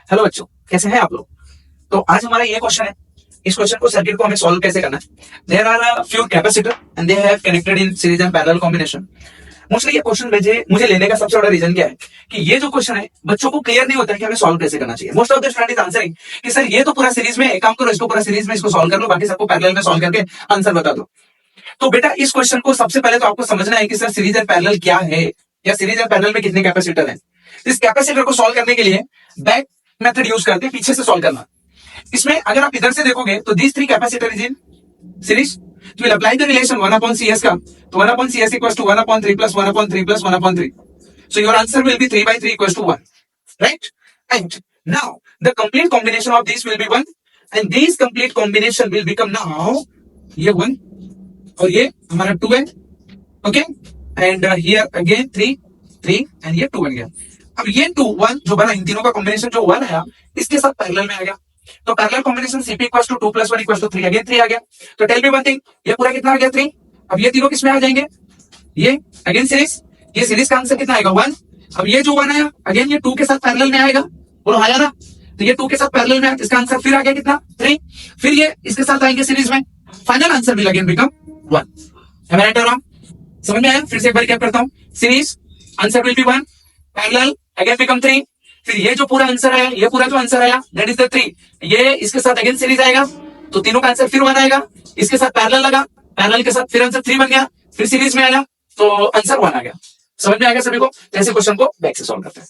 Hello बच्चों, कैसे हैं आप लोग। तो आज हमारा ये क्वेश्चन है। इस क्वेश्चन को सर्किट को हमें सॉल्व कैसे करना है। There are few capacitor and they have connected in series and parallel combination. Mostly ये क्वेश्चन मुझे लेने का सबसे बड़ा रीजन क्या है कि ये जो क्वेश्चन है बच्चों को क्लियर नहीं होता है कि हमें सॉल्व कैसे करना चाहिए। Most of the student is answering कि सर ये तो पूरा सीरीज में, एक काम करो इसको पूरा सीरीज में इसको सॉल्व कर लो, बाकी सबको पैरेलल में सॉल्व करके आंसर बता दो। तो बेटा इस क्वेश्चन को सबसे पहले तो आपको समझना है कि सर सीरीज एंड पैरेलल क्या है, या सीरीज एंड पैरेलल में कितने कैपेसिटर हैं। इस कैपेसिटर को सॉल्व करने के लिए बैक मेथड यूज करते हैं, पीछे से सॉल्व करना। इसमें अगर आप इधर से देखोगे तो these three capacitor is in series, तो we'll apply the relation 1 upon CS का, तो 1 upon CS equals to 1 upon 3 plus 1 upon 3 plus 1 upon 3. So your answer will be 3 by 3 equals to 1, right? And now the complete combination of these will be 1, and these complete combination will become now ये 1 और ये हमारा 2 है, okay? And here again 3 and ये 2 बन गया। अब ये 2 1 जो बना, इन तीनों का कॉम्बिनेशन जो 1 आया इसके साथ पैरेलल में आ गया, तो parallel combination CP equals to 2 plus 1 equals to 3, again 3 आ गया। तो टेल मी वन थिंग, ये पूरा कितना आ गया 3। अब ये तीनों किसमें आ जाएंगे, ये अगेन सीरीज, ये सीरीज का आंसर कितना आएगा 1। अब ये जो 1 आया अगेन ये 2 के साथ पैरेलल में आएगा, बोलो आया ना। तो ये 2 के साथ पैरेलल में, इसका आंसर फिर आ गया कितना 3, फिर ये इसके साथ आएंगे सीरीज में, final answer will again become 1। am I right or wrong? समझ में आया? फिर से एक बार क्या करता हूं, series answer will be 1, parallel again become 3, फिर ये जो पूरा आंसर आया, ये पूरा जो आंसर आया दैट इज द 3, ये इसके साथ अगेन सीरीज आएगा, तो तीनों का आंसर फिर 1 आएगा, इसके साथ पैरेलल लगा, पैरेलल के साथ फिर आंसर 3 बन गया, फिर सीरीज में आया तो आंसर 1 आ गया। समझ में आ गया सभी को? ऐसे क्वेश्चन को बैक से सॉल्व करते हैं।